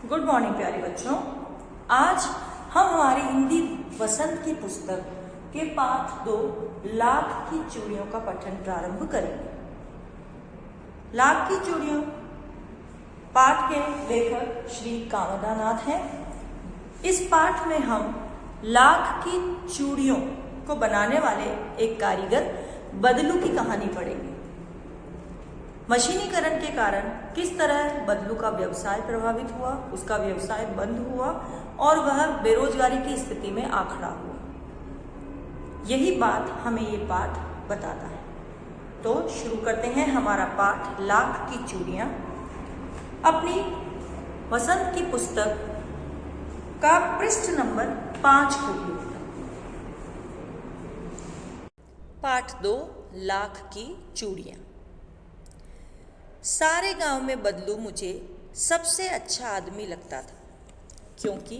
Good morning प्यारे बच्चों। आज हम हमारी हिंदी वसंत की पुस्तक के पाठ 2 लाख की चूड़ियों का पठन प्रारंभ करेंगे। लाख की चूड़ियों पाठ के लेखक श्री कामदानाथ हैं। इस पाठ में हम लाख की चूड़ियों को बनाने वाले एक कारीगर बदलू की कहानी पढ़ेंगे। मशीनीकरण के कारण किस तरह बदलू का व्यवसाय प्रभावित हुआ, उसका व्यवसाय बंद हुआ और वह बेरोजगारी की स्थिति में आ खड़ा हुआ। यही बात हमें ये पाठ बताता है। तो शुरू करते हैं हमारा पाठ लाख की चूड़ियाँ। अपनी वसंत की पुस्तक का पृष्ठ नंबर 5 खोलिए। पाठ 2 लाख की चूड़ियाँ। सारे गांव में बदलू मुझे सबसे अच्छा आदमी लगता था, क्योंकि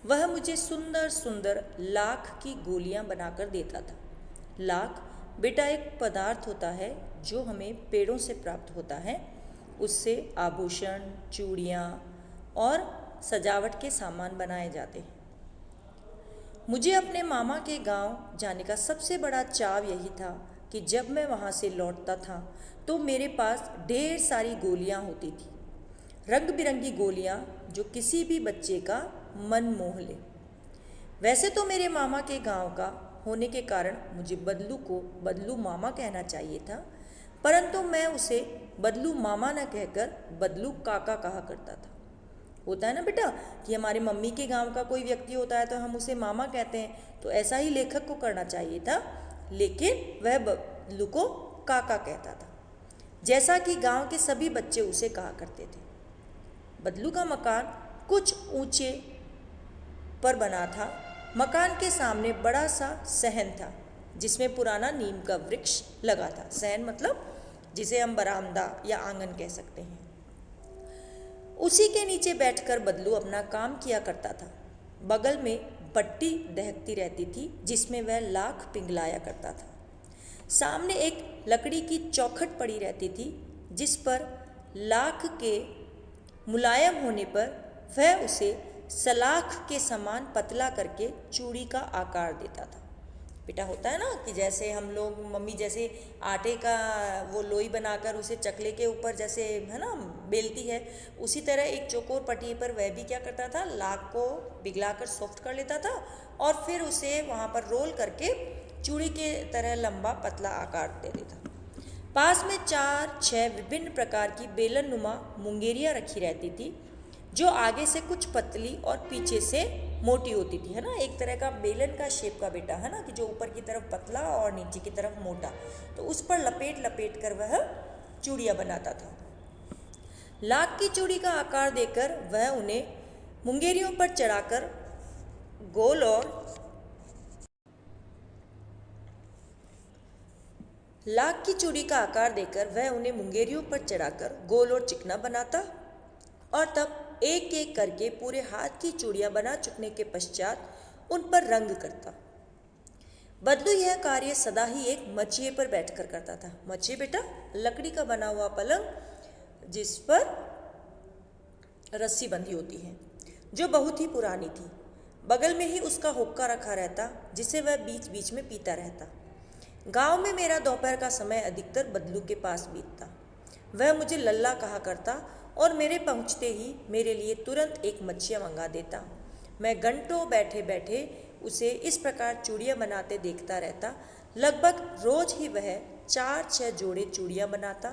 वह मुझे सुंदर सुंदर लाख की गोलियां बनाकर देता था। लाख बेटा एक पदार्थ होता है जो हमें पेड़ों से प्राप्त होता है। उससे आभूषण, चूड़ियाँ और सजावट के सामान बनाए जाते हैं। मुझे अपने मामा के गांव जाने का सबसे बड़ा चाव यही था कि जब मैं वहाँ से लौटता था तो मेरे पास ढेर सारी गोलियाँ होती थी, रंग बिरंगी गोलियाँ जो किसी भी बच्चे का मन मोह ले। वैसे तो मेरे मामा के गांव का होने के कारण मुझे बदलू को बदलू मामा कहना चाहिए था, परंतु मैं उसे बदलू मामा न कहकर बदलू काका कहा करता था। होता है ना बेटा कि हमारे मम्मी के गांव का कोई व्यक्ति होता है तो हम उसे मामा कहते हैं, तो ऐसा ही लेखक को करना चाहिए था, लेकिन वह बदलू को काका कहता था, जैसा कि गांव के सभी बच्चे उसे कहा करते थे। बदलू का मकान कुछ ऊंचे पर बना था। मकान के सामने बड़ा सा सहन था जिसमें पुराना नीम का वृक्ष लगा था। सहन मतलब जिसे हम बरामदा या आंगन कह सकते हैं। उसी के नीचे बैठकर बदलू अपना काम किया करता था। बगल में भट्टी दहकती रहती थी जिसमें वह लाख पिघलाया करता था। सामने एक लकड़ी की चौखट पड़ी रहती थी जिस पर लाख के मुलायम होने पर वह उसे सलाख के समान पतला करके चूड़ी का आकार देता था। बेटा होता है ना कि जैसे हम लोग मम्मी जैसे आटे का वो लोई बनाकर उसे चकले के ऊपर जैसे है ना बेलती है, उसी तरह एक चौकोर पट्टी पर वह भी क्या करता था, लाख को पिघलाकर सॉफ्ट कर लेता था और फिर उसे वहाँ पर रोल करके चूड़ी के तरह लंबा पतला आकार दे देता। पास में 4-6 विभिन्न प्रकार की बेलन नुमा मुंगेरियाँ रखी रहती थी जो आगे से कुछ पतली और पीछे से मोटी होती थी, है ना। एक तरह का बेलन का शेप का बेटा, है ना, कि जो ऊपर की तरफ पतला और नीचे की तरफ मोटा, तो उस पर लपेट लपेट कर वह चूड़ियाँ बनाता था। लाख की चूड़ी का आकार देकर वह उन्हें मुंगेरियों पर चढ़ाकर गोल और लाख की चूड़ी का आकार देकर वह उन्हें मुंगेरियों पर चढ़ाकर गोल और चिकना बनाता और तब एक एक करके पूरे हाथ की चूड़ियाँ बना चुकने के पश्चात उन पर रंग करता। बदलू यह कार्य सदा ही एक मचिए पर बैठकर करता था। मचिए बेटा लकड़ी का बना हुआ पलंग जिस पर रस्सी बंधी होती है, जो बहुत ही पुरानी थी। बगल में ही उसका हुक्का रखा रहता जिसे वह बीच बीच में पीता रहता। गांव में मेरा दोपहर का समय अधिकतर बदलू के पास बीतता। वह मुझे लल्ला कहा करता और मेरे पहुंचते ही मेरे लिए तुरंत एक मच्छिया मंगा देता। मैं घंटों बैठे बैठे उसे इस प्रकार चूड़ियाँ बनाते देखता रहता। लगभग रोज ही वह 4-6 जोड़े चूड़ियाँ बनाता।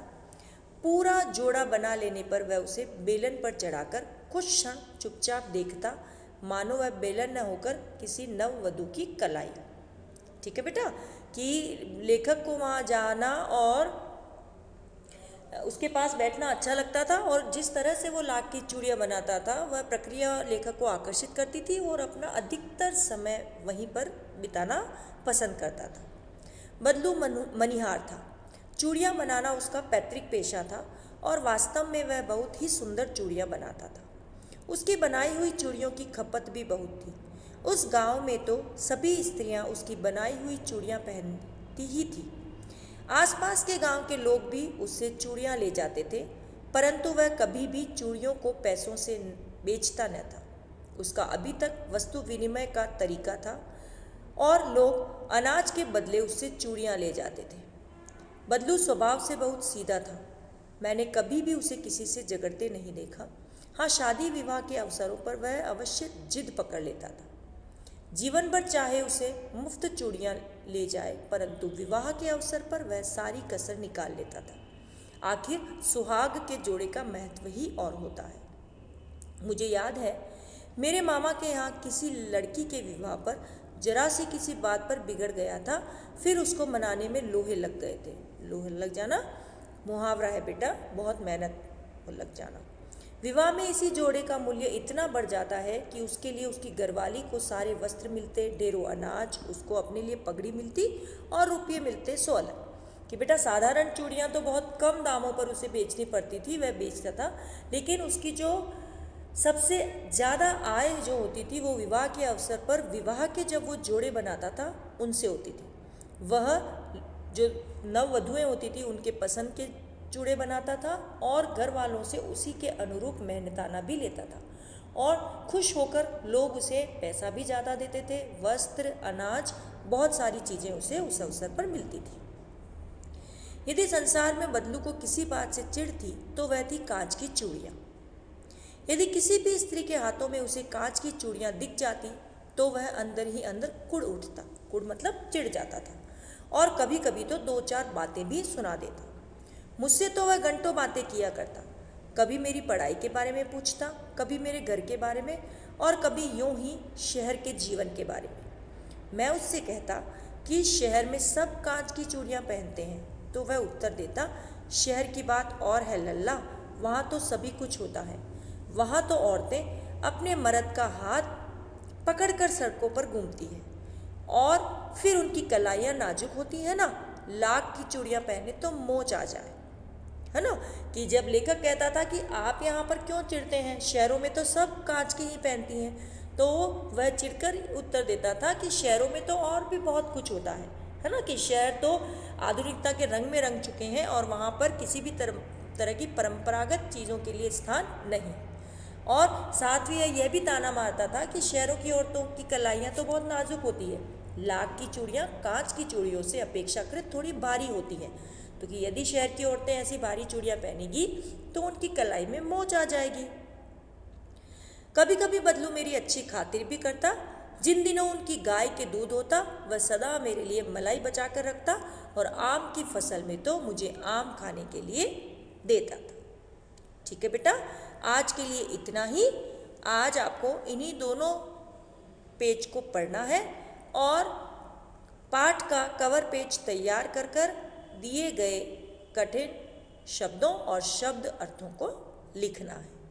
पूरा जोड़ा बना लेने पर वह उसे बेलन पर चढ़ाकर कुछ क्षण चुपचाप देखता, मानो वह बेलन न होकर किसी नववधू की कलाई। ठीक है बेटा, कि लेखक को वहाँ जाना और उसके पास बैठना अच्छा लगता था और जिस तरह से वो लाख की चूड़ियाँ बनाता था वह प्रक्रिया लेखक को आकर्षित करती थी और अपना अधिकतर समय वहीं पर बिताना पसंद करता था। बदलू मनिहार था। चूड़ियाँ बनाना उसका पैतृक पेशा था और वास्तव में वह बहुत ही सुंदर चूड़ियाँ बनाता था। उसकी बनाई हुई चूड़ियों की खपत भी बहुत थी। उस गांव में तो सभी स्त्रियां उसकी बनाई हुई चूड़ियाँ पहनती ही थी। आसपास के गांव के लोग भी उससे चूड़ियाँ ले जाते थे, परंतु वह कभी भी चूड़ियों को पैसों से बेचता न था। उसका अभी तक वस्तु विनिमय का तरीका था और लोग अनाज के बदले उससे चूड़ियाँ ले जाते थे। बदलू स्वभाव से बहुत सीधा था। मैंने कभी भी उसे किसी से झगड़ते नहीं देखा। हाँ, शादी विवाह के अवसरों पर वह अवश्य जिद पकड़ लेता था। जीवन भर चाहे उसे मुफ्त चूड़ियाँ ले जाए, परंतु विवाह के अवसर पर वह सारी कसर निकाल लेता था। आखिर सुहाग के जोड़े का महत्व ही और होता है। मुझे याद है, मेरे मामा के यहाँ किसी लड़की के विवाह पर जरा सी किसी बात पर बिगड़ गया था, फिर उसको मनाने में लोहे लग गए थे। लोहे लग जाना मुहावरा है बेटा, बहुत मेहनत लग जाना। विवाह में इसी जोड़े का मूल्य इतना बढ़ जाता है कि उसके लिए उसकी घरवाली को सारे वस्त्र मिलते, ढेरों अनाज, उसको अपने लिए पगड़ी मिलती और रुपये मिलते 100 अलग। कि बेटा साधारण चूड़ियाँ तो बहुत कम दामों पर उसे बेचनी पड़ती थी, वह बेचता था, लेकिन उसकी जो सबसे ज़्यादा आय जो होती थी वो विवाह के अवसर पर विवाह के जब वो जोड़े बनाता था उनसे होती थी। वह जो नववधुएं होती थी उनके पसंद के चूड़े बनाता था और घर वालों से उसी के अनुरूप मेहनताना भी लेता था और खुश होकर लोग उसे पैसा भी ज़्यादा देते थे। वस्त्र, अनाज, बहुत सारी चीज़ें उसे उस अवसर पर मिलती थी। यदि संसार में बदलू को किसी बात से चिढ़ थी तो वह थी कांच की चूड़ियाँ। यदि किसी भी स्त्री के हाथों में उसे कांच की चूड़ियाँ दिख जाती तो वह अंदर ही अंदर कुढ़ उठता। कुढ़ मतलब चिढ़ जाता था और कभी कभी तो 2-4 बातें भी सुना देता। मुझसे तो वह घंटों बातें किया करता। कभी मेरी पढ़ाई के बारे में पूछता, कभी मेरे घर के बारे में और कभी यूं ही शहर के जीवन के बारे में। मैं उससे कहता कि शहर में सब कांच की चूड़ियाँ पहनते हैं, तो वह उत्तर देता, शहर की बात और है लल्ला, वहाँ तो सभी कुछ होता है। वहाँ तो औरतें अपने मर्द का हाथ पकड़कर सड़कों पर घूमती हैं और फिर उनकी कलाइयाँ नाजुक होती हैं ना, लाख की चूड़ियाँ पहने तो मोच आ जाए, है ना। कि जब लेखक कहता था कि आप यहाँ पर क्यों चिढ़ते हैं, शहरों में तो सब कांच की ही पहनती हैं, तो वह चिढ़कर उत्तर देता था कि शहरों में तो और भी बहुत कुछ होता है ना। कि शहर तो आधुनिकता के रंग में रंग चुके हैं और वहाँ पर किसी भी तरह की परंपरागत चीज़ों के लिए स्थान नहीं। और साथ ही यह भी ताना मारता था कि शहरों की औरतों की कलाइयाँ तो बहुत नाजुक होती है, लाख की चूड़ियाँ कांच की चूड़ियों से अपेक्षाकृत थोड़ी भारी होती हैं, तो कि यदि शहर की औरतें ऐसी भारी चूड़ियाँ पहनेगी तो उनकी कलाई में मोच आ जाएगी। कभी कभी बदलू मेरी अच्छी खातिर भी करता। जिन दिनों उनकी गाय के दूध होता वह सदा मेरे लिए मलाई बचा कर रखता और आम की फसल में तो मुझे आम खाने के लिए देता था। ठीक है बेटा, आज के लिए इतना ही। आज आपको इन्हीं दोनों पेज को पढ़ना है और पाठ का कवर पेज तैयार कर कर दिए गए कठिन शब्दों और शब्द अर्थों को लिखना है।